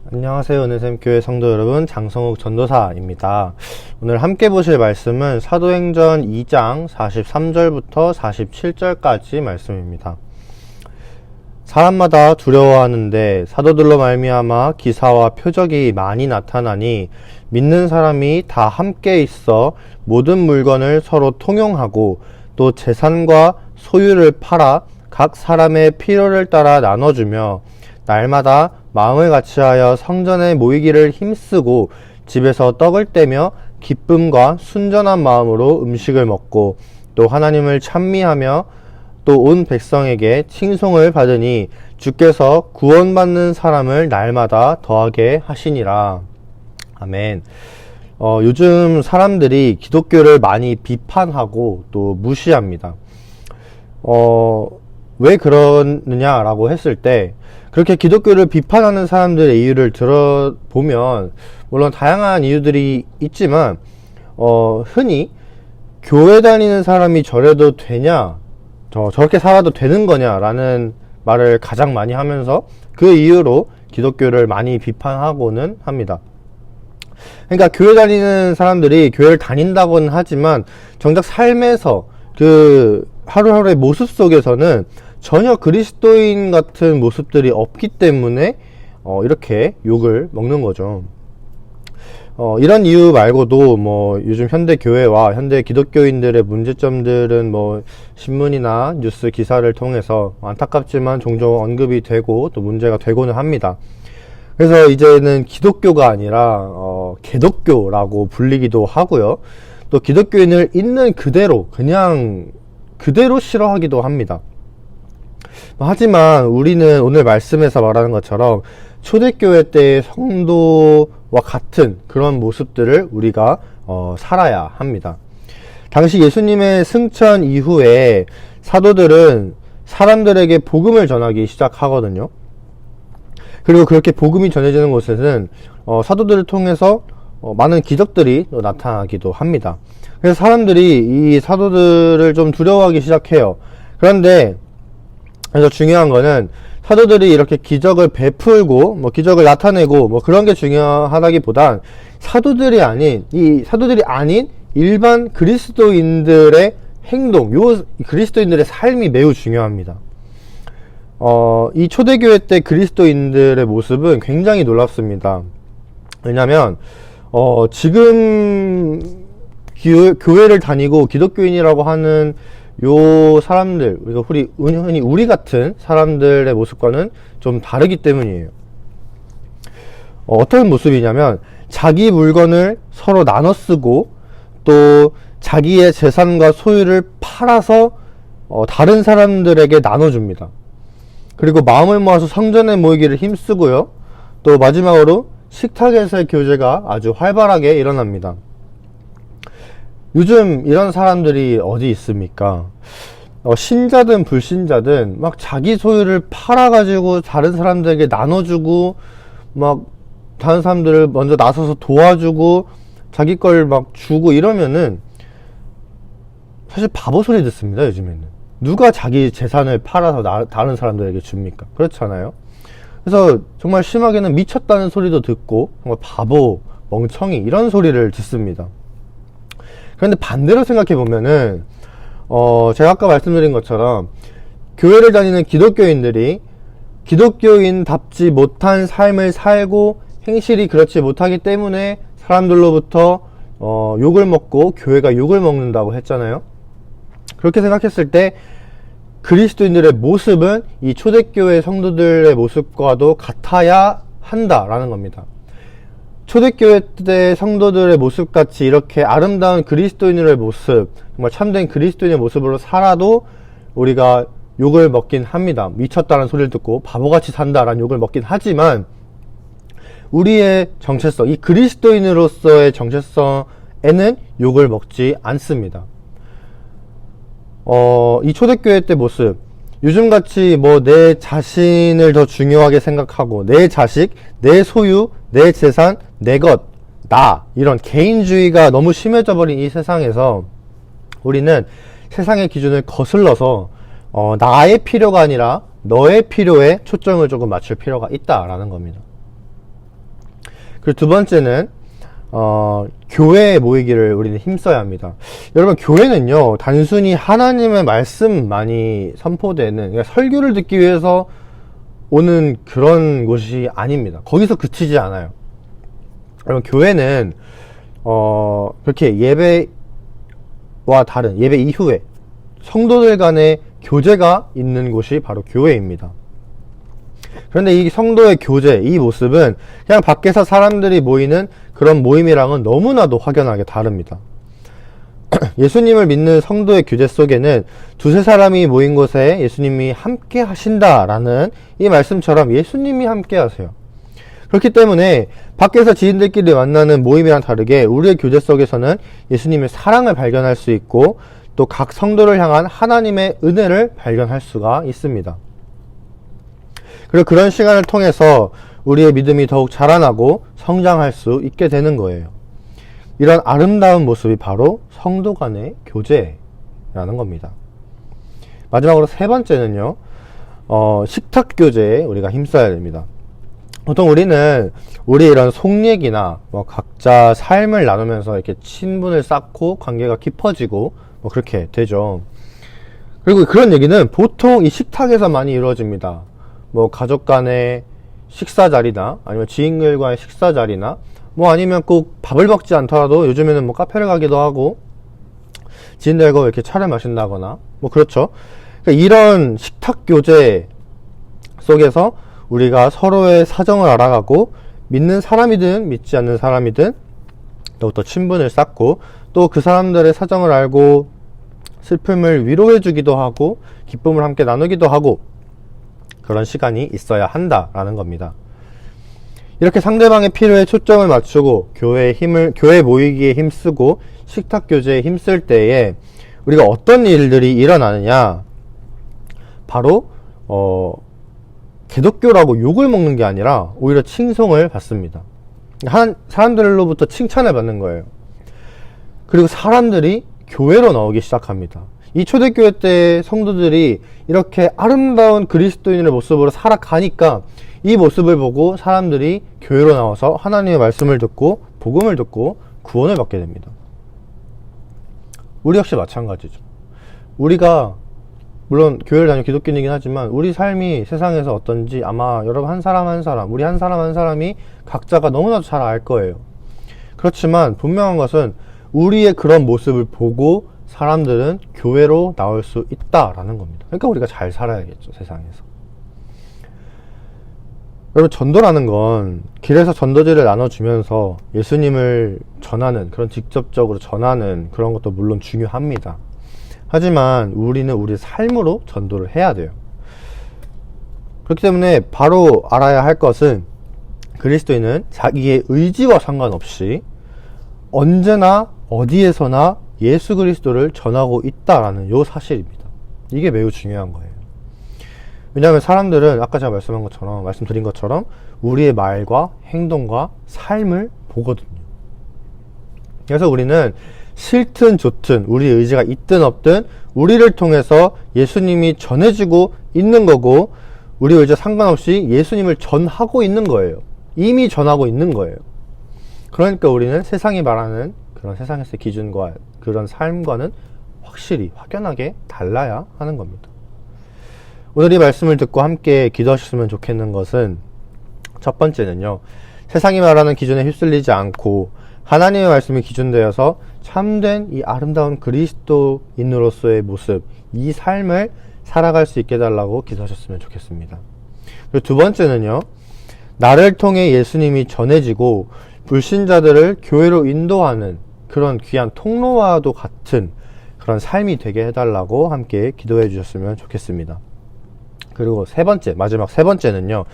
안녕하세요. 은혜샘교회 성도 여러분, 장성욱 전도사입니다. 오늘 함께 보실 말씀은 사도행전 2장 43절부터 47절까지 말씀입니다. 사람마다 두려워하는데 사도들로 말미암아 기사와 표적이 많이 나타나니 믿는 사람이 다 함께 있어 모든 물건을 서로 통용하고 또 재산과 소유를 팔아 각 사람의 필요를 따라 나눠주며 날마다 마음을 같이하여 성전에 모이기를 힘쓰고 집에서 떡을 떼며 기쁨과 순전한 마음으로 음식을 먹고 또 하나님을 찬미하며 또 온 백성에게 칭송을 받으니 주께서 구원받는 사람을 날마다 더하게 하시니라. 아멘. 요즘 사람들이 기독교를 많이 비판하고 또 무시합니다. 왜 그러느냐라고 했을 때, 그렇게 기독교를 비판하는 사람들의 이유를 들어보면 물론 다양한 이유들이 있지만 흔히 교회 다니는 사람이 저래도 되냐, 저렇게 살아도 되는 거냐 라는 말을 가장 많이 하면서 그 이유로 기독교를 많이 비판하고는 합니다. 그러니까 교회 다니는 사람들이 교회를 다닌다고는 하지만 정작 삶에서 그 하루하루의 모습 속에서는 전혀 그리스도인 같은 모습들이 없기 때문에 이렇게 욕을 먹는 거죠. 이런 이유 말고도 요즘 현대 교회와 현대 기독교인들의 문제점들은 신문이나 뉴스 기사를 통해서 안타깝지만 종종 언급이 되고 또 문제가 되고는 합니다. 그래서 이제는 기독교가 아니라 개독교라고 불리기도 하고요. 또 기독교인을 있는 그대로 그냥 그대로 싫어하기도 합니다. 하지만 우리는 오늘 말씀에서 말하는 것처럼 초대교회 때의 성도와 같은 그런 모습들을 우리가 살아야 합니다. 당시 예수님의 승천 이후에 사도들은 사람들에게 복음을 전하기 시작하거든요. 그리고 그렇게 복음이 전해지는 곳에는 사도들을 통해서 많은 기적들이 나타나기도 합니다. 그래서 사람들이 이 사도들을 좀 두려워하기 시작해요. 그런데 그래서 중요한 거는 사도들이 이렇게 기적을 베풀고 기적을 나타내고 그런 게 중요하다기보단 사도들이 아닌 일반 그리스도인들의 행동, 그리스도인들의 삶이 매우 중요합니다. 이 초대교회 때 그리스도인들의 모습은 굉장히 놀랍습니다. 왜냐면 지금 교회를 다니고 기독교인이라고 하는 요 사람들, 흔히 우리 같은 사람들의 모습과는 좀 다르기 때문이에요. 어떤 모습이냐면 자기 물건을 서로 나눠 쓰고 또 자기의 재산과 소유를 팔아서 다른 사람들에게 나눠줍니다. 그리고 마음을 모아서 성전에 모이기를 힘쓰고요. 또 마지막으로 식탁에서의 교제가 아주 활발하게 일어납니다. 요즘 이런 사람들이 어디 있습니까? 신자든 불신자든 자기 소유를 팔아가지고 다른 사람들에게 나눠주고 다른 사람들을 먼저 나서서 도와주고 자기 걸 주고 이러면은 사실 바보 소리 듣습니다. 요즘에는 누가 자기 재산을 팔아서 다른 사람들에게 줍니까? 그렇잖아요. 그래서 정말 심하게는 미쳤다는 소리도 듣고 정말 바보, 멍청이 이런 소리를 듣습니다. 그런데 반대로 생각해 보면은 제가 아까 말씀드린 것처럼 교회를 다니는 기독교인들이 기독교인답지 못한 삶을 살고 행실이 그렇지 못하기 때문에 사람들로부터 욕을 먹고 교회가 욕을 먹는다고 했잖아요. 그렇게 생각했을 때 그리스도인들의 모습은 이 초대교회 성도들의 모습과도 같아야 한다라는 겁니다. 초대교회 때 성도들의 모습같이 이렇게 아름다운 그리스도인의 모습, 정말 참된 그리스도인의 모습으로 살아도 우리가 욕을 먹긴 합니다. 미쳤다는 소리를 듣고 바보같이 산다라는 욕을 먹긴 하지만 우리의 정체성, 이 그리스도인으로서의 정체성에는 욕을 먹지 않습니다. 이 초대교회 때 모습, 요즘같이 내 자신을 더 중요하게 생각하고 내 자식, 내 소유, 내 재산, 내 것, 나 이런 개인주의가 너무 심해져 버린 이 세상에서 우리는 세상의 기준을 거슬러서 나의 필요가 아니라 너의 필요에 초점을 조금 맞출 필요가 있다라는 겁니다. 그리고 두 번째는 교회에 모이기를 우리는 힘써야 합니다. 여러분, 교회는요, 단순히 하나님의 말씀만이 선포되는, 그러니까 설교를 듣기 위해서 오는 그런 곳이 아닙니다. 거기서 그치지 않아요. 여러분, 교회는 그렇게 예배와 다른, 예배 이후에 성도들 간의 교제가 있는 곳이 바로 교회입니다. 그런데 이 성도의 교제, 이 모습은 그냥 밖에서 사람들이 모이는 그런 모임이랑은 너무나도 확연하게 다릅니다. 예수님을 믿는 성도의 교제 속에는 두세 사람이 모인 곳에 예수님이 함께 하신다라는 이 말씀처럼 예수님이 함께 하세요. 그렇기 때문에 밖에서 지인들끼리 만나는 모임이랑 다르게 우리의 교제 속에서는 예수님의 사랑을 발견할 수 있고 또 각 성도를 향한 하나님의 은혜를 발견할 수가 있습니다. 그리고 그런 시간을 통해서 우리의 믿음이 더욱 자라나고 성장할 수 있게 되는 거예요. 이런 아름다운 모습이 바로 성도 간의 교제라는 겁니다. 마지막으로 세 번째는요, 식탁 교제에 우리가 힘써야 됩니다. 보통 우리는 우리 이런 속 얘기나 각자 삶을 나누면서 이렇게 친분을 쌓고 관계가 깊어지고 그렇게 되죠. 그리고 그런 얘기는 보통 이 식탁에서 많이 이루어집니다. 가족 간의 식사 자리나 아니면 지인들과의 식사 자리나 아니면 꼭 밥을 먹지 않더라도 요즘에는 카페를 가기도 하고 지인들과 이렇게 차를 마신다거나 그렇죠. 그러니까 이런 식탁 교제 속에서 우리가 서로의 사정을 알아가고 믿는 사람이든 믿지 않는 사람이든 더욱더 친분을 쌓고 또 그 사람들의 사정을 알고 슬픔을 위로해 주기도 하고 기쁨을 함께 나누기도 하고 그런 시간이 있어야 한다라는 겁니다. 이렇게 상대방의 필요에 초점을 맞추고 교회 모이기에 힘쓰고 식탁 교제에 힘쓸 때에 우리가 어떤 일들이 일어나느냐, 바로 기독교라고 욕을 먹는 게 아니라 오히려 칭송을 받습니다. 사람들로부터 칭찬을 받는 거예요. 그리고 사람들이 교회로 나오기 시작합니다. 이 초대교회 때 성도들이 이렇게 아름다운 그리스도인의 모습으로 살아가니까 이 모습을 보고 사람들이 교회로 나와서 하나님의 말씀을 듣고 복음을 듣고 구원을 받게 됩니다. 우리 역시 마찬가지죠. 우리가 물론 교회를 다니는 기독교인이긴 하지만 우리 삶이 세상에서 어떤지 아마 여러분 한 사람 한 사람, 우리 한 사람 한 사람이 각자가 너무나도 잘 알 거예요. 그렇지만 분명한 것은 우리의 그런 모습을 보고 사람들은 교회로 나올 수 있다라는 겁니다. 그러니까 우리가 잘 살아야겠죠, 세상에서. 여러분, 전도라는 건 길에서 전도지를 나눠주면서 예수님을 전하는, 그런 직접적으로 전하는 그런 것도 물론 중요합니다. 하지만 우리는 우리의 삶으로 전도를 해야 돼요. 그렇기 때문에 바로 알아야 할 것은 그리스도인은 자기의 의지와 상관없이 언제나 어디에서나 예수 그리스도를 전하고 있다라는 요 사실입니다. 이게 매우 중요한 거예요. 왜냐하면 사람들은 아까 제가 말씀드린 것처럼 우리의 말과 행동과 삶을 보거든요. 그래서 우리는 싫든 좋든 우리의 의지가 있든 없든 우리를 통해서 예수님이 전해지고 있는 거고 우리 의지와 상관없이 예수님을 전하고 있는 거예요. 이미 전하고 있는 거예요. 그러니까 우리는 세상이 말하는 그런 세상에서의 기준과 그런 삶과는 확실히 확연하게 달라야 하는 겁니다. 오늘 이 말씀을 듣고 함께 기도하셨으면 좋겠는 것은 첫 번째는요, 세상이 말하는 기준에 휩쓸리지 않고 하나님의 말씀이 기준되어서 참된 이 아름다운 그리스도인으로서의 모습, 이 삶을 살아갈 수 있게 해달라고 기도하셨으면 좋겠습니다. 그리고 두 번째는요, 나를 통해 예수님이 전해지고 불신자들을 교회로 인도하는 그런 귀한 통로와도 같은 그런 삶이 되게 해달라고 함께 기도해 주셨으면 좋겠습니다. 그리고 마지막 세 번째는요,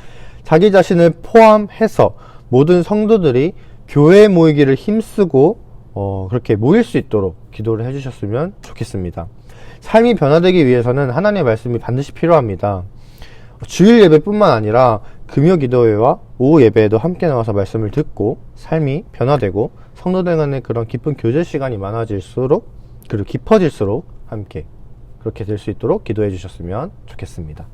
자기 자신을 포함해서 모든 성도들이 교회에 모이기를 힘쓰고 그렇게 모일 수 있도록 기도를 해주셨으면 좋겠습니다. 삶이 변화되기 위해서는 하나님의 말씀이 반드시 필요합니다. 주일 예배뿐만 아니라 금요 기도회와 오후 예배에도 함께 나와서 말씀을 듣고 삶이 변화되고 성도들 간의 그런 깊은 교제 시간이 많아질수록 그리고 깊어질수록 함께 그렇게 될 수 있도록 기도해 주셨으면 좋겠습니다.